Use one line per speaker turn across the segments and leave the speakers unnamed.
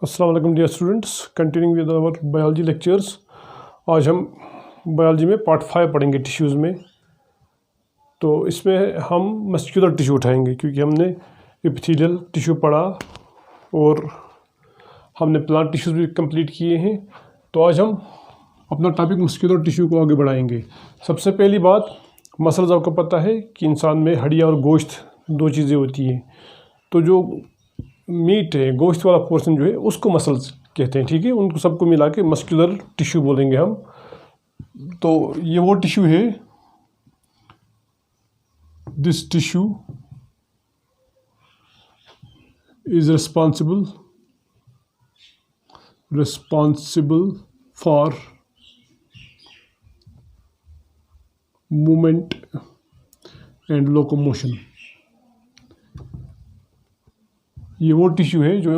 अस्सलाम वालेकुम dear students, continuing with our biology lectures. आज हम बायोलॉजी में पार्ट 5 पढ़ेंगे टिश्यूज़ में। तो इसमें हम मस्कुलर टिश्यू उठाएंगे क्योंकि हमने एपिथेलियल टिश्यू पढ़ा और हमने प्लांट टिश्यूज़ भी कंप्लीट किए हैं। तो आज हम अपना टॉपिक मस्कुलर टिश्यू को आगे बढ़ाएंगे। सबसे पहली बात, मसल्स आपको पता है कि इंसान में हड्डियाँ और गोश्त दो चीज़ें होती हैं। तो जो मीट है, गोश्त वाला पोर्शन जो है, उसको मसल्स कहते हैं। ठीक है, उनको सबको मिला के मस्कुलर टिश्यू बोलेंगे हम। तो ये वो टिश्यू है, this tissue is responsible for movement and locomotion. ये वो टिश्यू है जो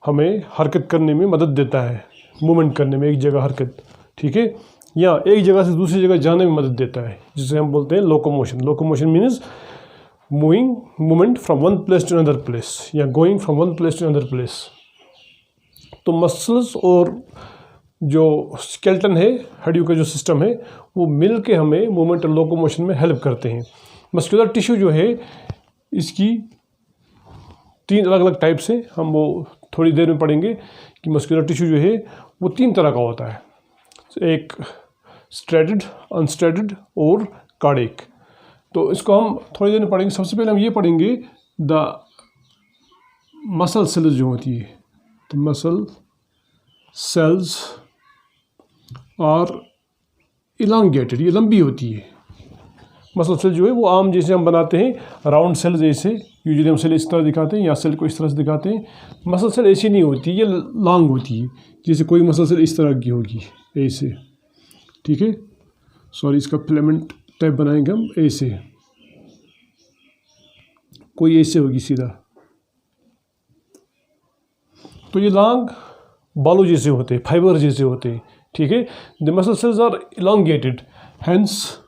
हमें हरकत करने में मदद देता है, मूवमेंट करने में, एक जगह हरकत, ठीक है, या एक जगह से दूसरी जगह जाने में मदद देता है, जिसे हम बोलते हैं locomotion. Locomotion means movement from one place to another place, या going from one place to another place. तो मसल्स और जो स्केलेटन है, हड्डियों का जो सिस्टम है, वो मिल के हमें मूवमेंट और लोकोमोशन में हेल्प करते हैं। मस्कुलर टिश्यू जो है, इसकी 3 अलग अलग टाइप से, हम वो थोड़ी देर में पढ़ेंगे कि मस्कुलर टिश्यू जो है वो 3 तरह का होता है। एक स्ट्रेटेड, अनस्ट्रेटेड और कार्डियक। तो इसको हम थोड़ी देर में पढ़ेंगे। सबसे पहले हम ये पढ़ेंगे द मसल सेल्स जो होती है। तो मसल सेल्स आर इलांगेटेड, ये लंबी होती है। मसल सेल जो है वो आम जैसे हम बनाते हैं राउंड सेल जैसे, यूजुअली हम सेल इस तरह दिखाते हैं या सेल को इस तरह से दिखाते हैं। मसल सेल ऐसी नहीं होती, ये लॉन्ग होती है। जैसे कोई मसल सेल इस तरह की होगी, ऐसे, ठीक है, सॉरी, इसका फिलामेंट टाइप बनाएंगे हम ऐसे, कोई ऐसे होगी सीधा। तो ये लॉन्ग बालों जैसे होते हैं, फाइबर जैसे होते हैं, ठीक है। The muscle cells are elongated, hence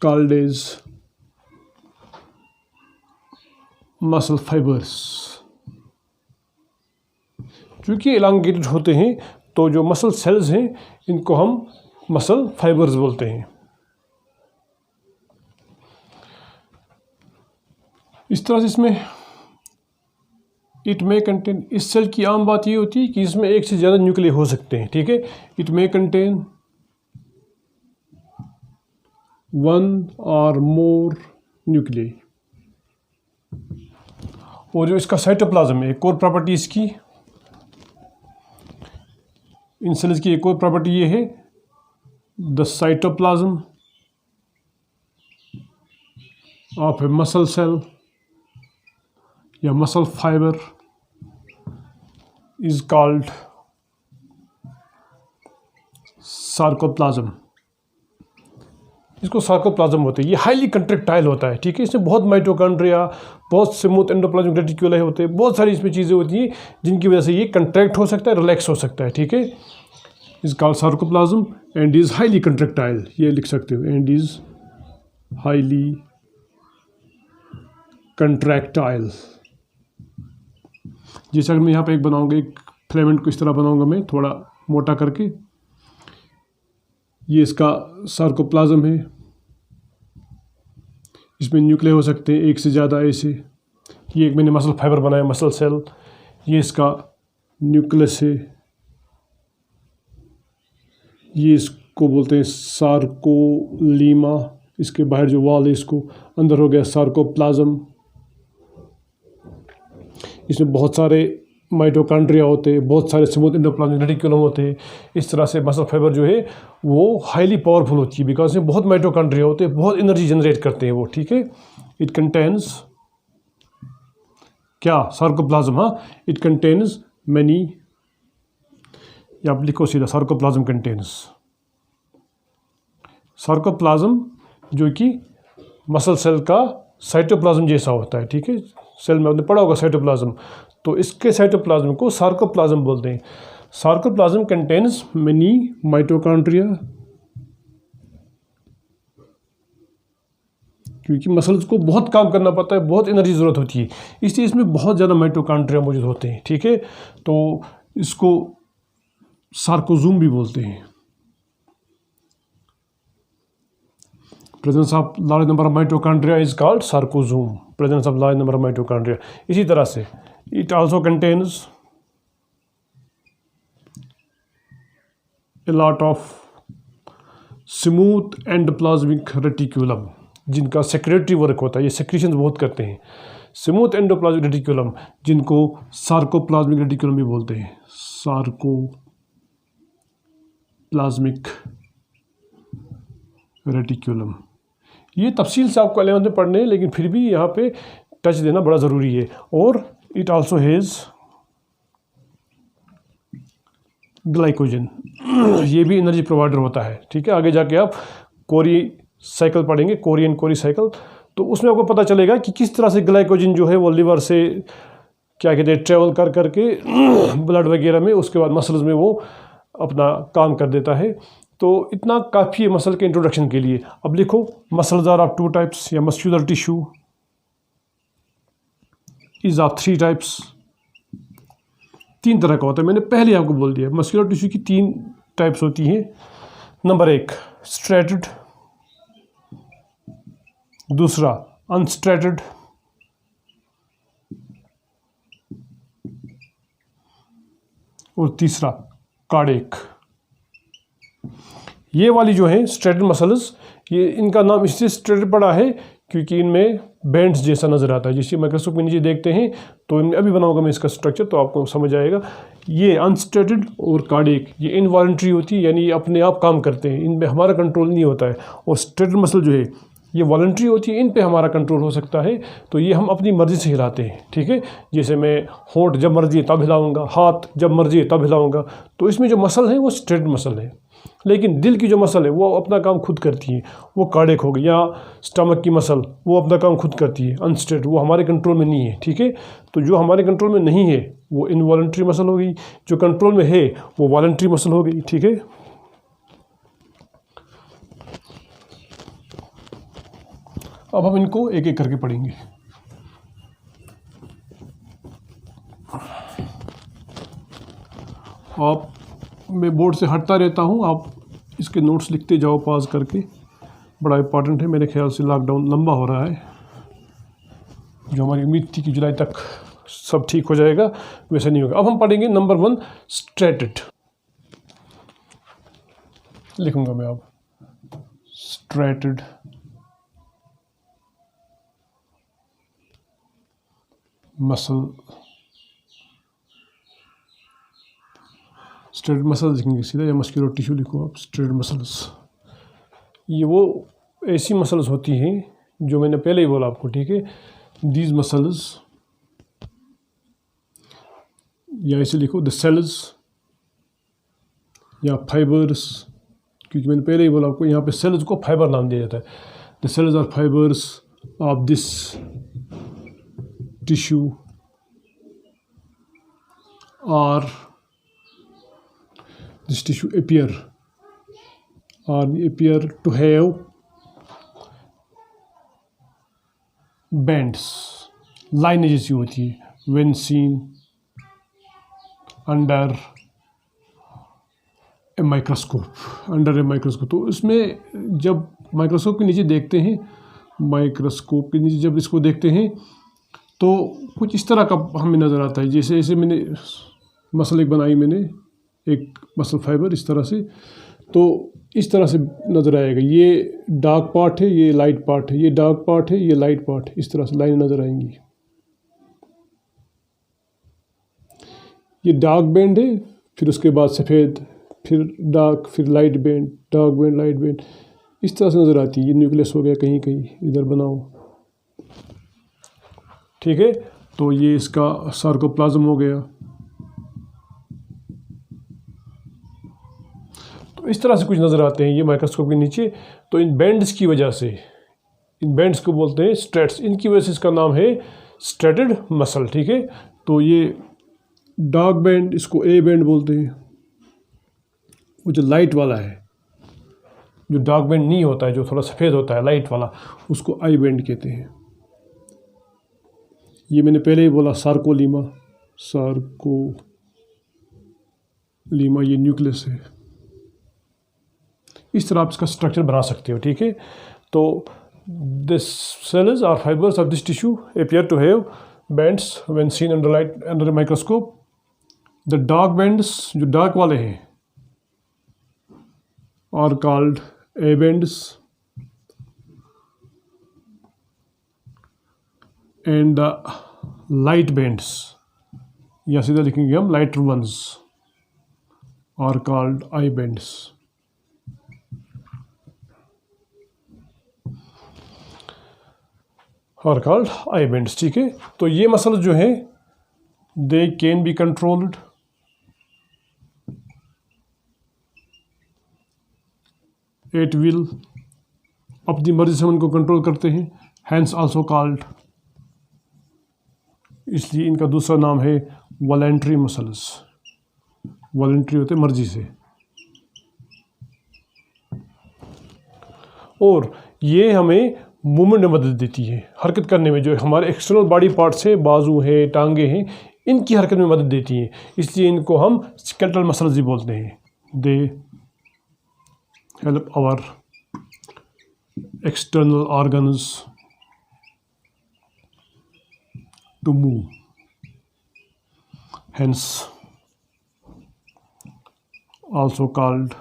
called as muscle fibres. चूँकि इलांगेटेड होते हैं तो जो मसल सेल्स हैं, इनको हम मसल फाइबर्स बोलते हैं। इस तरह से इसमें इट मे कंटेन, इस सेल की आम बात ये होती है कि इसमें एक से ज़्यादा न्यूक्लिय हो सकते हैं, ठीक है। It may contain 1 or more nuclei. और जो इसका साइटोप्लाज्म है, एक और प्रॉपर्टी इसकी, इन सेल्स की एक और प्रॉपर्टी ये है, the cytoplasm of a muscle cell या muscle fibre is called sarcoplasm. इसको सार्कोप्लाज्म होते हैं। ये हाईली कंट्रेक्टाइल होता है, ठीक है। इसमें बहुत माइटोकॉन्ड्रिया, बहुत स्मूथ एंडोप्लाज्मिक रेटिक्यूला होते हैं, बहुत सारी इसमें चीज़ें होती हैं जिनकी वजह से ये कंट्रैक्ट हो सकता है, रिलैक्स हो सकता है, ठीक है। Is called sarcoplasm and is highly contractile, ये लिख सकते हो, एंड इज हाईली कंट्रैक्टाइल। जैसे अगर मैं यहाँ पे एक बनाऊंगा, एक फिलामेंट को इस तरह बनाऊंगा मैं, थोड़ा मोटा करके, ये इसका सार्कोप्लाज्म है। इसमें न्यूक्लिय हो सकते हैं एक से ज़्यादा ऐसे। ये एक मैंने मसल फाइबर बनाया, मसल सेल, ये इसका न्यूक्लियस है। ये इसको बोलते हैं सार्कोलीमा, इसके बाहर जो वॉल है, इसको अंदर हो गया सार्कोप्लाज्म। इसमें बहुत सारे माइटोकॉन्ड्रिया होते हैं, बहुत सारे स्मूथ एंडोप्लाज्मिक रेटिक्यूलम होते हैं। इस तरह से मसल फाइबर जो है वो हाईली पावरफुल होती है, बिकॉज इसमें बहुत माइटोकॉन्ड्रिया होते हैं, बहुत एनर्जी जनरेट करते हैं वो, ठीक है। इट कंटेन्स क्या, सार्कोप्लाज्म, हाँ, इट कंटेन्स मैनी, या आप लिखो सीधा सार्कोप्लाज्म कंटेन्स। सार्कोप्लाज्म जो कि मसल सेल का साइटोप्लाज्म जैसा होता है, ठीक है। सेल में आपने पढ़ा होगा साइटोप्लाज्म, तो इसके साइटोप्लाज्म को सार्कोप्लाज्म बोलते हैं। सार्कोप्लाज्म कंटेन्स मेनी माइटोकॉन्ड्रिया क्योंकि मसल्स को बहुत काम करना पड़ता है, बहुत एनर्जी ज़रूरत होती है, इसलिए इसमें बहुत ज़्यादा माइटोकॉन्ड्रिया मौजूद होते हैं। ठीक है, तो इसको सार्कोजोम भी बोलते हैं। Presence of large number of mitochondria is called सार्कोजोम, presence of large number of mitochondria. इसी तरह से it also contains a lot of smooth endoplasmic reticulum, जिनका सेक्रेटरी वर्क होता है, ये सेक्रीशंस बहुत करते हैं। स्मूथ एंडोप्लाज्मिक रेटिकुलम, जिनको सार्कोप्लाज्मिक रेटिकुलम भी बोलते हैं, सार्कोप्लाज्मिक रेटिकुलम। ये तफसील से आपको 11th में पढ़ने हैं, लेकिन फिर भी यहाँ पे टच देना बड़ा ज़रूरी है। और इट आल्सो हैज़ ग्लाइकोजन, ये भी एनर्जी प्रोवाइडर होता है। ठीक है, आगे जाके आप कोरी साइकिल पढ़ेंगे, कोरियन कोरी साइकिल, तो उसमें आपको पता चलेगा कि किस तरह से ग्लाइकोजन जो है वो लिवर से क्या कहते हैं ट्रेवल कर करके ब्लड वगैरह में, उसके बाद मसल्स में वो अपना काम कर देता है। तो इतना काफ़ी है मसल के इंट्रोडक्शन के लिए। अब लिखो, मसल्स आर ऑफ 2 टाइप्स, या muscular tissue is of 3 types. 3 तरह का होता है, मैंने पहले आपको बोल दिया। मस्कुलर टिश्यू की 3 टाइप्स होती हैं। नंबर 1 स्ट्रेटेड, दूसरा अनस्ट्रेटेड, और तीसरा कार्डियक। ये वाली जो है स्ट्रेटेड मसल्स, ये इनका नाम इससे स्ट्रेटेड पड़ा है क्योंकि इनमें बैंड्स जैसा नज़र आता है। जैसे माइक्रोस्कोप में नीचे देखते हैं, तो इनमें अभी बनाऊंगा मैं इसका स्ट्रक्चर, तो आपको समझ आएगा। ये अनस्ट्रेटेड और कार्डियक, ये इनवॉलंटरी होती है, यानी ये अपने आप काम करते हैं, इनमें हमारा कंट्रोल नहीं होता है। और स्ट्रेटेड मसल जो है ये वॉलंटरी होती है, इन पे हमारा कंट्रोल हो सकता है, तो ये हम अपनी मर्ज़ी से हिलाते हैं। ठीक है, जैसे मैं होंठ जब मर्जी है तब हिलाऊंगा, हाथ जब मर्जी है तब हिलाऊंगा, तो इसमें जो मसल है वो स्ट्रेटेड मसल है। लेकिन दिल की जो मसल है वो अपना काम खुद करती है, वो कार्डियक हो गई। या स्टमक की मसल वो अपना काम खुद करती है, अनस्ट्रेट, वो हमारे कंट्रोल में नहीं है। ठीक है, तो जो हमारे कंट्रोल में नहीं है वो इनवॉलंटरी मसल हो गई, जो कंट्रोल में है वो वॉलंटरी मसल हो गई। ठीक है, अब हम इनको एक एक करके पढ़ेंगे। आप, मैं बोर्ड से हटता रहता हूँ, आप इसके नोट्स लिखते जाओ पॉज करके, बड़ा इंपॉर्टेंट है। मेरे ख्याल से लॉकडाउन लंबा हो रहा है, जो हमारी उम्मीद थी कि जुलाई तक सब ठीक हो जाएगा, वैसे नहीं होगा। अब हम पढ़ेंगे नंबर 1 स्ट्रेटेड, लिखूंगा मैं अब स्ट्रेटेड मसल। स्ट्रेटेड मसल्स लिखेंगे सीधा, या मस्कुलर टिश्यू लिखो आप, स्ट्रेटेड मसल्स। ये वो ऐसी मसल्स होती हैं जो मैंने पहले ही बोला आपको। ठीक है, दीज मसल्स, या ऐसे लिखो द सेल्स या फाइबर्स, क्योंकि मैंने पहले ही बोला आपको यहाँ पे सेल्स को फाइबर नाम दिया जाता है। The cells are fibres of this tissue are this tissue appear to have bands, लाइनें जैसी होती है, when seen under a microscope। तो इसमें जब माइक्रोस्कोप के नीचे देखते हैं, माइक्रोस्कोप के नीचे जब इसको देखते हैं तो कुछ इस तरह का हमें नज़र आता है। जैसे ऐसे मैंने मसल एक बनाई, मैंने एक मसल फाइबर इस तरह से, तो इस तरह से नज़र आएगा। ये डार्क पार्ट है, ये लाइट पार्ट है, ये डार्क पार्ट है, ये लाइट पार्ट है, इस तरह से लाइन नज़र आएंगी। ये डार्क बैंड है, फिर उसके बाद सफ़ेद, फिर डार्क, फिर light band, dark band, light band, इस तरह से नज़र आती है। ये न्यूक्लियस हो गया, कहीं कहीं इधर बनाओ। ठीक है, तो ये इसका सार्कोप्लाज्म हो गया। तो इस तरह से कुछ नज़र आते हैं ये माइक्रोस्कोप के नीचे। तो इन बैंड्स की वजह से, इन बैंड्स को बोलते हैं स्ट्रेट्स, इनकी वजह से इसका नाम है स्ट्रेटेड मसल। ठीक है, तो ये डार्क बैंड, इसको ए बैंड बोलते हैं। वो जो लाइट वाला है जो डार्क बैंड नहीं होता है, जो थोड़ा सफ़ेद होता है लाइट वाला, उसको आई बैंड कहते हैं। ये मैंने पहले ही बोला सार्कोलीमा, सार्कोलीमा ये न्यूक्लियस है। इस तरह आप इसका स्ट्रक्चर बना सकते हो, ठीक है। तो this cells are fibres of this tissue appear to have bands when seen under light under microscope. The dark bands, जो डार्क वाले हैं, are called A bands and the light bands, या सीधा लिखेंगे हम lighter ones, are called I bands. Are called I bands, ठीक है। तो ये मसल जो है they can be controlled, at will, अपनी मर्जी से उनको कंट्रोल करते हैं, हैंस आल्सो कॉल्ड, इसलिए इनका दूसरा नाम है वॉलेंट्री मसल्स। वॉलेंट्री होते मर्जी से। और ये हमें मूवमेंट में मदद देती है, हरकत करने में। जो हमारे एक्सटर्नल बॉडी पार्ट्स है, बाजू है, टांगे हैं, इनकी हरकत में मदद देती है, इसलिए इनको हम स्केलेटल मसल्स भी बोलते हैं। They help our external organs to move, hence also called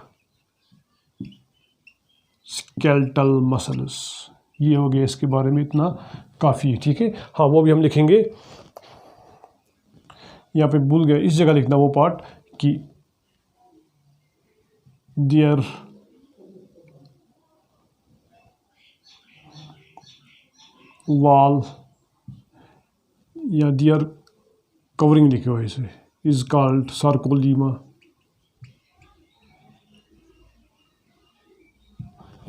skeletal muscles। ये हो गया इसके बारे में, इतना काफ़ी है, ठीक है। हाँ, वो भी हम लिखेंगे। यहाँ पे भूल गए इस जगह लिखना वो पार्ट कि देयर वॉल या दियर कवरिंग लिखे हुए इसे, इज कॉल्ड सार्कोलीमा।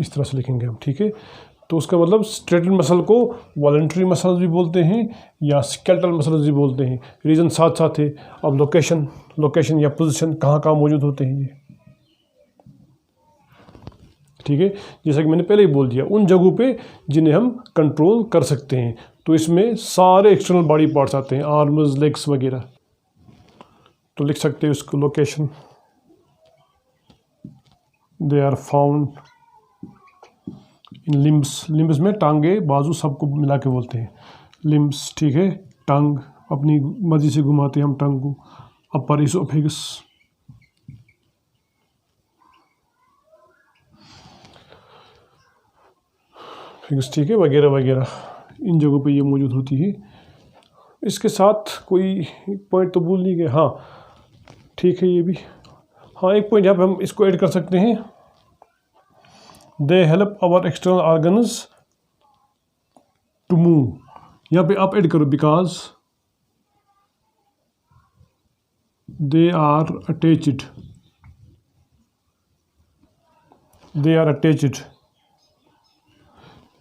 इस तरह से लिखेंगे हम, ठीक है। तो उसका मतलब स्ट्रेटन मसल को वॉलेंट्री मसल्स भी बोलते हैं या स्केलेटल मसल्स भी बोलते हैं। रीज़न साथ साथ है। अब लोकेशन या पोजीशन कहाँ कहाँ मौजूद होते हैं ये, ठीक है। जैसा कि मैंने पहले ही बोल दिया, उन जगहों पे जिन्हें हम कंट्रोल कर सकते हैं। तो इसमें सारे एक्सटर्नल बॉडी पार्ट्स आते हैं, आर्म्स, लेग्स वगैरह। तो लिख सकते हैं उसको location, they are found in limbs. Limbs में टांगे, बाजू सबको मिला के बोलते हैं लिम्ब्स, ठीक है। टांग अपनी मर्जी से घुमाते हैं हम टांग को। अपर इसोफेगस, ठीक है, वगैरह वगैरह, इन जगहों पे ये मौजूद होती है। इसके साथ कोई पॉइंट तो भूल नहीं गए, हाँ ठीक है ये भी। हाँ, एक पॉइंट यहाँ पे हम इसको ऐड कर सकते हैं, they help our external organs to move. यहाँ पे आप ऐड करो, बिकॉज दे आर अटैच्ड,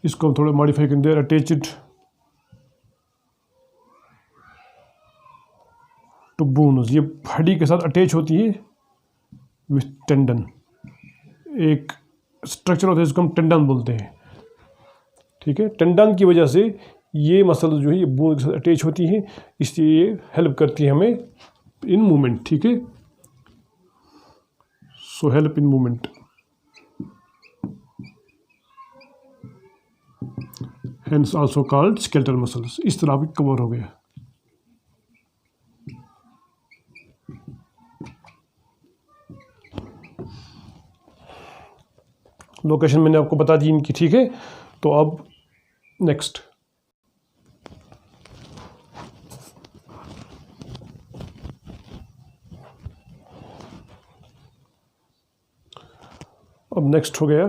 इसको हम थोड़ा मॉडिफाई करें, they are attached to bones. ये हड्डी के साथ अटैच होती है विथ टेंडन। एक स्ट्रक्चर होता है जिसको हम टेंडन बोलते हैं, ठीक है। टेंडन की वजह से ये मसल जो है ये बोन के साथ अटैच होती है, इसलिए ये हेल्प करती है हमें इन मूवमेंट, ठीक है। So help in movement, hence also called skeletal muscles। इस तरह भी कवर हो गया। लोकेशन मैंने आपको बता दी इनकी, ठीक है। तो अब नेक्स्ट, हो गया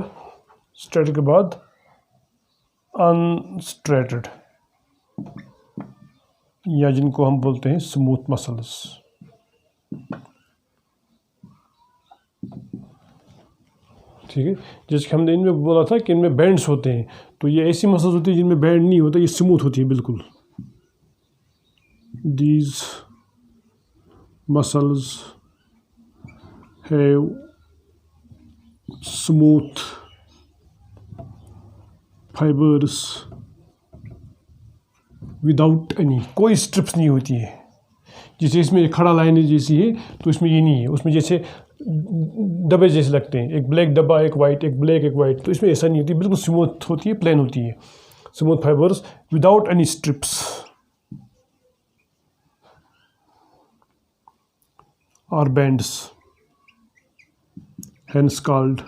स्ट्रेटेड के बाद अनस्ट्रेटेड, या जिनको हम बोलते हैं स्मूथ मसल्स। ठीक है, जैसे कि हमने इनमें बोला था कि इनमें बैंड्स होते हैं, तो ये ऐसी मसल्स होती है जिनमें बैंड नहीं होता, ये स्मूथ होती है बिल्कुल। These muscles have smooth fibres without any, कोई स्ट्रिप्स नहीं होती है। जैसे इसमें खड़ा लाइन जैसी है तो इसमें ये नहीं है, उसमें जैसे डब्बे जैसे लगते हैं, एक ब्लैक डब्बा एक वाइट, एक ब्लैक एक वाइट, तो इसमें ऐसा नहीं होती, बिल्कुल स्मूथ होती है, प्लेन होती है। Smooth fibres without any strips और bands, hence called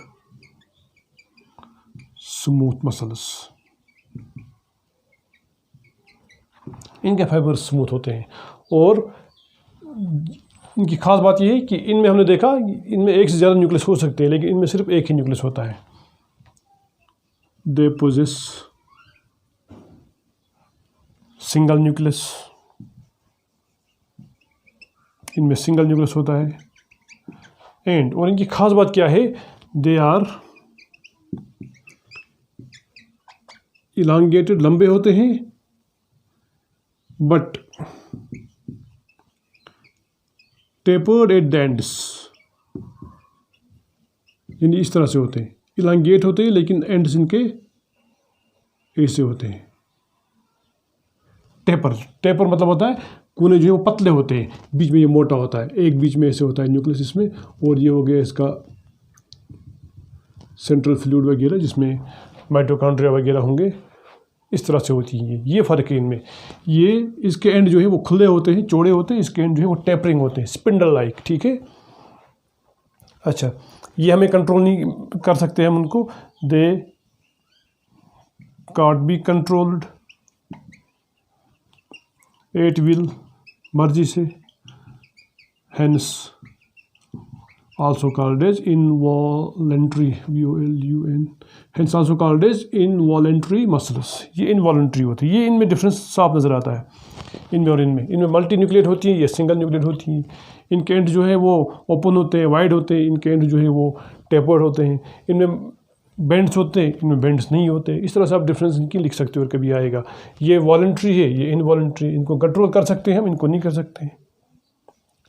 smooth muscles। इनके फाइबर स्मूथ होते हैं और इनकी खास बात यह है कि इनमें हमने देखा इनमें एक से ज़्यादा न्यूक्लियस हो सकते हैं, लेकिन इनमें सिर्फ एक ही न्यूक्लियस होता है। दे पोजेस सिंगल न्यूक्लियस, इनमें सिंगल न्यूक्लियस होता है। एंड और इनकी खास बात क्या है, दे आर इलांगेटेड, लंबे होते हैं, but tapered at the ends, यानी इस तरह से होते हैं, इलांगेट होते हैं लेकिन एंड्स इनके ऐसे होते हैं। टेपर मतलब होता है कोने जो है वो पतले होते हैं, बीच में ये मोटा होता है, एक बीच में ऐसे होता है न्यूक्लियस इसमें, और ये हो गया इसका सेंट्रल फ्लूइड वगैरह जिसमें माइटोकॉन्ड्रिया वगैरह होंगे, इस तरह से होती है। ये फ़र्क है इनमें। ये इसके एंड जो है वो खुले होते हैं, चौड़े होते हैं, इसके एंड जो है वो टेपरिंग होते हैं, स्पिंडल लाइक। ठीक है, अच्छा, ये हमें कंट्रोल नहीं कर सकते हम उनको, they can't be controlled at will, मर्जी से, hence also called as involuntary, VOLUN, hence also called as involuntary muscles। ये involuntary होती है, ये इनमें डिफरेंस साफ नज़र आता है इनमें और इनमें मल्टी न्यूक्लिएट होती है, ये सिंगल न्यूक्लिएट होती हैं। इनके एंड जो है वो ओपन होते हैं, वाइड होते हैं, इनके एंड जो है वो टेपर्ड होते हैं, इनमें बेंड्स होते हैं, इनमें बेंड्स नहीं होते। इस तरह से आप डिफरेंस इनकी लिख सकते हो और कभी आएगा। ये वॉलंट्री है, ये इनवॉलंट्री, इनको कंट्रोल कर सकते हैं हम, इनको नहीं कर सकते।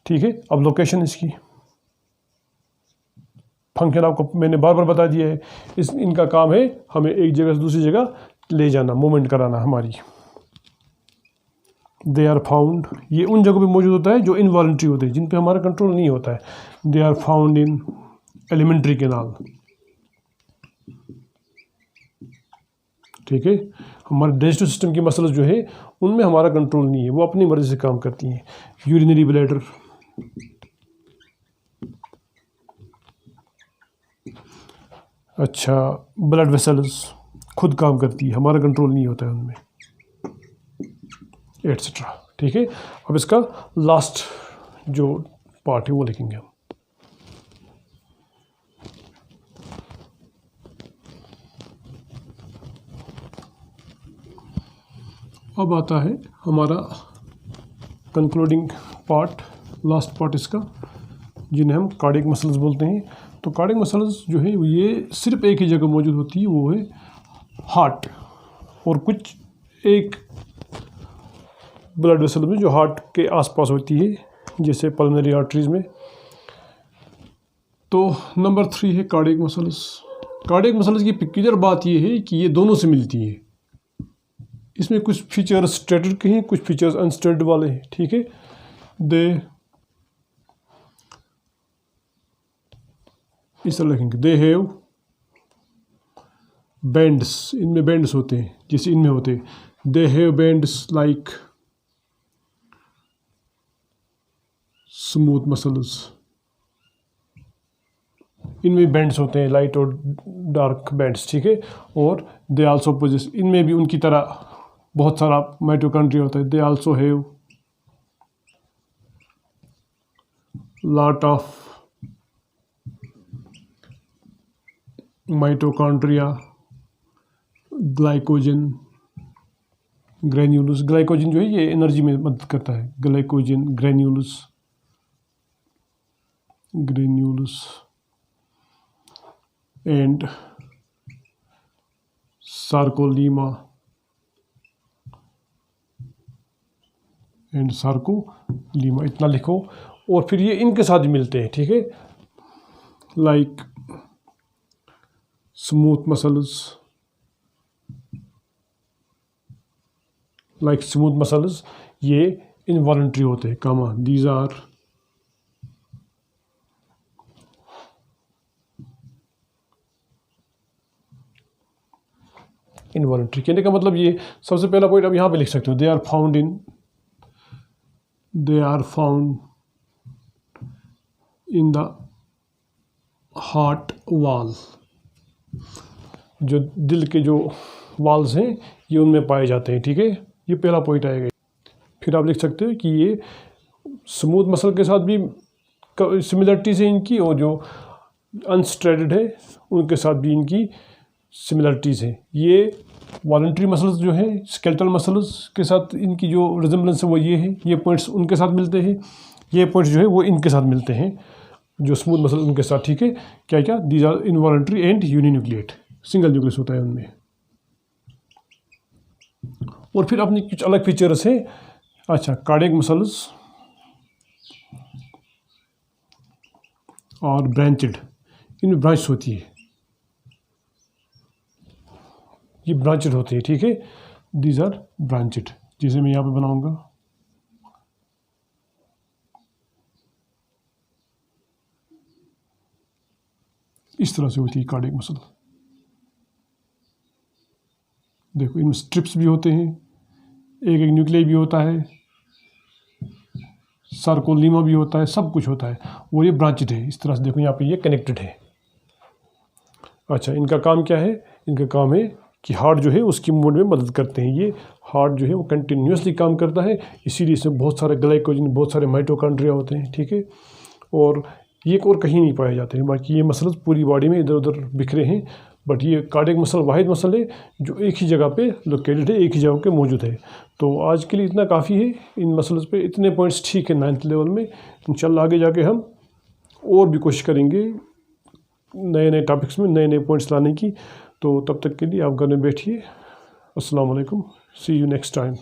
ठीक है, अब लोकेशन इसकी, फंक्शन आपको मैंने बार बार बता दिया है। इनका काम है हमें एक जगह से दूसरी जगह ले जाना, मूवमेंट कराना हमारी। दे आर फाउंड, ये उन जगहों पे मौजूद होता है जो इनवॉलंट्री होते हैं, जिन पे हमारा कंट्रोल नहीं होता है। They are found in alimentary canal. ठीक है, हमारे डाइजेस्टिव सिस्टम की मसल्स जो है उनमें हमारा कंट्रोल नहीं है, वो अपनी मर्जी से काम करती हैं। यूरिनरी ब्लैडर, अच्छा, ब्लड वेसल्स खुद काम करती है, हमारा कंट्रोल नहीं होता है उनमें, एट्सेट्रा। ठीक है, अब इसका लास्ट जो पार्ट है वो लिखेंगे हम। अब आता है हमारा कंक्लूडिंग पार्ट, लास्ट पार्ट इसका, जिन्हें हम कार्डियक मसल्स बोलते हैं। तो कार्डियक मसल्स जो है ये सिर्फ एक ही जगह मौजूद होती है, वो है हार्ट और कुछ एक ब्लड वेसल में जो हार्ट के आसपास होती है, जैसे पल्मोनरी आर्टरीज में। तो नंबर 3 है कार्डियक मसल्स। कार्डियक मसल्स की पिक्यूलियर बात ये है कि ये दोनों से मिलती है। इसमें कुछ फीचर्स स्ट्रेटेड के हैं, कुछ फीचर्स अनस्ट्रेटेड वाले हैं। ठीक है, दे इस तरह लिखेंगे, दे हैव बैंड्स, इनमें बैंड्स होते हैं जैसे इनमें होते हैं। They have bands like smooth muscles, इनमें बैंड्स होते हैं, लाइट और डार्क बैंड्स। ठीक है, और दे आल्सो पोजेस, इनमें भी उनकी तरह बहुत सारा माइटोकॉन्ड्रिया होता है। They also have lot of mitochondria, glycogen granules. Glycogen जो है ये एनर्जी में मदद करता है। Glycogen granules and sarcolemma and sarcolemma, इतना लिखो। और फिर ये इनके साथ भी मिलते हैं। ठीक है, like smooth muscles like smooth muscles, ये इनवॉलंटरी होते हैं, कामा दीज आर इनवॉलंटरी। कहने का मतलब ये सबसे पहला पॉइंट आप यहाँ पे लिख सकते हो, they are found in the heart wall, जो दिल के जो वॉल्स हैं ये उनमें पाए जाते हैं, ठीक है, ये पहला पॉइंट आएगा। फिर आप लिख सकते हो कि ये स्मूथ मसल के साथ भी सिमिलरिटीज़ है इनकी, और जो अनस्ट्रेटेड है उनके साथ भी इनकी सिमिलरिटीज़ हैं। ये वॉलंटरी मसल्स जो हैं स्केलेटल मसल्स के साथ इनकी जो रिजेम्बलेंस है वो ये है, ये पॉइंट्स उनके साथ मिलते हैं, ये पॉइंट्स जो है वो इनके साथ मिलते हैं, जो स्मूथ मसल उनके साथ, ठीक है। क्या क्या, these are involuntary and uninucleate, single nucleus होता है उनमें। और फिर अपनी कुछ अलग फीचर्स हैं। अच्छा, कार्डियक मसल्स और ब्रांचेड, इनमें ब्रांच होती है, ये ब्रांचेड होती है, ठीक है, दीज आर ब्रांचेड, जिसे मैं यहाँ पे बनाऊंगा। इस तरह से होती है कार्डियक मसल। देखो इनमें स्ट्रिप्स भी होते हैं, एक एक न्यूक्लियस भी होता है, सार्कोलीमा भी होता है, सब कुछ होता है, और ये ब्रांचेड है इस तरह से। देखो यहाँ पे ये कनेक्टेड है। अच्छा, इनका काम क्या है? इनका काम है कि हार्ट जो है उसकी मूवमेंट में मदद करते हैं। ये हार्ट जो है वो कंटिन्यूसली काम करता है, इसीलिए इसमें बहुत सारे ग्लाइकोजन, बहुत सारे माइटोकॉन्ड्रिया होते हैं, ठीक है, और ये और कहीं नहीं पाए जाते हैं। बाकी ये मसल्स पूरी बॉडी में इधर उधर बिखरे हैं, बट ये कार्डियक मसल वाहिद मसल है जो एक ही जगह पे लोकेटेड है, एक ही जगह पे मौजूद है। तो आज के लिए इतना काफ़ी है इन मसल्स पे, इतने पॉइंट्स ठीक है 9th लेवल में। इंशाल्लाह आगे जाके हम और भी कोशिश करेंगे नए नए टॉपिक्स में नए नए पॉइंट्स लाने की। तो तब तक के लिए आप घर में बैठिए। अस्सलाम वालेकुम, सी यू नेक्स्ट टाइम।